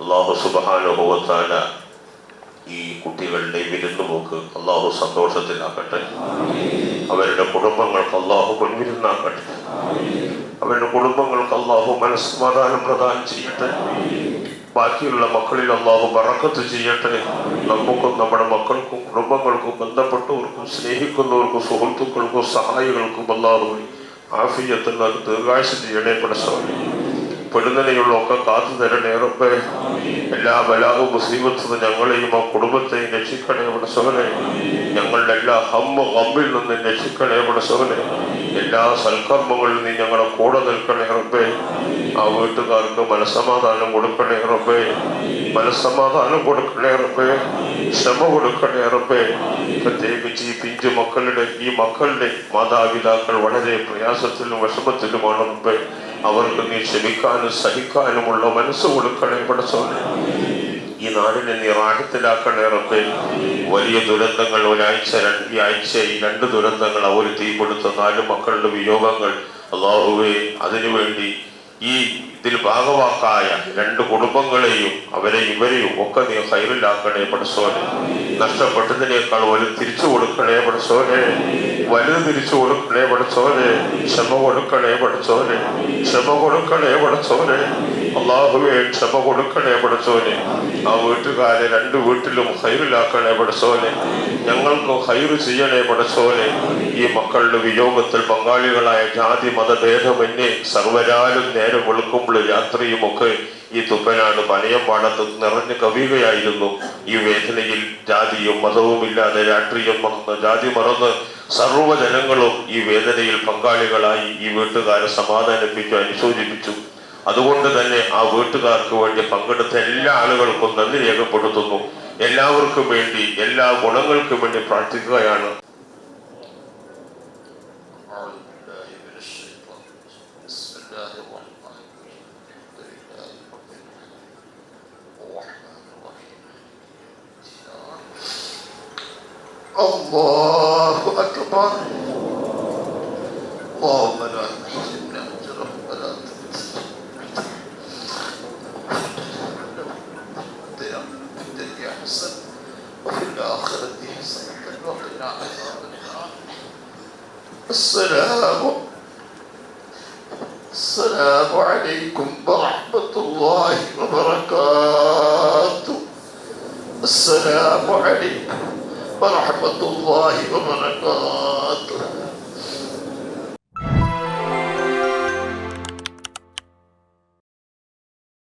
അല്ലാഹു സുബ്ഹാനഹു വ തആല ഈ കുട്ടികളുടെ വിരുന്നുപോക്ക് അല്ലാഹു സന്തോഷത്തിലാക്കട്ടെ. അവരുടെ കുടുംബങ്ങൾക്ക് അല്ലാഹു പൊൻവിരുന്നാക്കട്ടെ. അവരുടെ കുടുംബങ്ങൾക്ക് അല്ലാഹു മനസ്സമാധാനം പ്രദാനം ചെയ്യട്ടെ. ബാക്കിയുള്ള മക്കളിൽ അല്ലാഹു ബറക്കത്ത് ചെയ്യട്ടെ. നമുക്കും നമ്മുടെ മക്കൾക്കും കുടുംബങ്ങൾക്കും ബന്ധപ്പെട്ടവർക്കും സ്നേഹിക്കുന്നവർക്കും സുഹൃത്തുക്കൾക്കും സഹായികൾക്കും അല്ലാഹു ആഫിയത്ത് നൽകി ദീർഘായുസ്സ് ചെയ്യണേ പടച്ചവനെ. പെടുന്നതിനുള്ള ഒക്കെ കാത്തു തരണേ റബ്ബേ. എല്ലാ ബലാവും മുസീബത്തും ഞങ്ങളെയും ആ കുടുംബത്തെയും രക്ഷിക്കണേ പടച്ചവനെ. ഞങ്ങളുടെ എല്ലാ ഹമ്മിൽ നിന്ന് രക്ഷിക്കണേ പടച്ചവനെ. എല്ലാ സൽക്കർമ്മങ്ങളിൽ നീ ഞങ്ങളെ കൂടെ നിൽക്കണേ റബ്ബേ. ആ വീട്ടുകാർക്ക് മനസ്സമാധാനം കൊടുക്കണേ റബ്ബേ. മനസ്സമാധാനം കൊടുക്കണേ റബ്ബേ. ക്ഷമ കൊടുക്കണേ റബ്ബേ. പ്രത്യേകിച്ച് ഈ പിഞ്ചു മക്കളുടെ മാതാപിതാക്കൾ വളരെ പ്രയാസത്തിലും വിഷമത്തിലുമാണ് റബ്ബേ. അവർക്ക് നീ ക്ഷമിക്കാനും സഹിക്കാനുമുള്ള മനസ്സ് കൊടുക്കണേ പടച്ചവനെ. ഈ നാടിനെ നീ റാഹത്തിലാക്കണേ റബ്ബേ. വലിയ ദുരന്തങ്ങൾ ഈ ആഴ്ച ഈ 2 ദുരന്തങ്ങൾ, ഒരു തീ കൊടുത്ത 4 മക്കളുടെ വിയോഗങ്ങൾ അല്ലാഹുവേ, അതിനുവേണ്ടി ഈ ഇതിൽ ഭാഗവാക്കായ 2 കുടുംബങ്ങളെയും ഇവരെയും ഒക്കെ നീ ഖൈറിലാക്കണേ പടച്ചോനെ. നഷ്ടപ്പെട്ടതിനേക്കാൾ വലുത് തിരിച്ചു കൊടുക്കണേ പടച്ചോനെ. വലുത് തിരിച്ചു കൊടുക്കണേ പടച്ചോനെ. ക്ഷമ കൊടുക്കണേ പടച്ചോനെ. ക്ഷമ കൊടുക്കണേ പടച്ചോനെ. അല്ലാഹുവേ, ക്ഷമ കൊടുക്കണേ പടച്ചോനെ. ആ വീട്ടുകാരെ 2 വീട്ടിലും ഖൈറിലാക്കണേ പടച്ചോനെ. ഞങ്ങൾക്ക് ഖൈറ് ചെയ്യണേ പടച്ചോനെ. ഈ മക്കളുടെ വിയോഗത്തിൽ പങ്കാളികളായ ജാതി മതഭേദമന്യേ സർവരാലും നേരം വെളുക്കുമ്പോൾ രാത്രിയുമൊക്കെ ഈ തുപ്പനാട് പനയമ്പാടത്ത് നിറഞ്ഞു കവിയുകയായിരുന്നു. ഈ വേദനയിൽ ജാതിയും മതവും ഇല്ലാതെ, രാഷ്ട്രീയം മറന്ന്, ജാതി മറന്ന് സർവ്വജനങ്ങളും ഈ വേദനയിൽ പങ്കാളികളായി ഈ വീട്ടുകാരെ സമാധാനിപ്പിച്ചു, അനുശോചിപ്പിച്ചു. അതുകൊണ്ട് തന്നെ ആ വീട്ടുകാർക്ക് വേണ്ടി പങ്കെടുത്ത എല്ലാ ആളുകൾക്കും നന്ദി രേഖപ്പെടുത്തുന്നു. എല്ലാവർക്കും വേണ്ടി, എല്ലാ ഗുണങ്ങൾക്കും വേണ്ടി പ്രാർത്ഥിക്കുകയാണ്. الله أكبر. اللهم لا تحرمنا أجره ولا في الدنيا حسنة وفي الآخرة حسنة وقنا عذاب النار. السلام عليكم ورحمة الله وبركاته. السلام عليكم ورحمة الله وبركاته.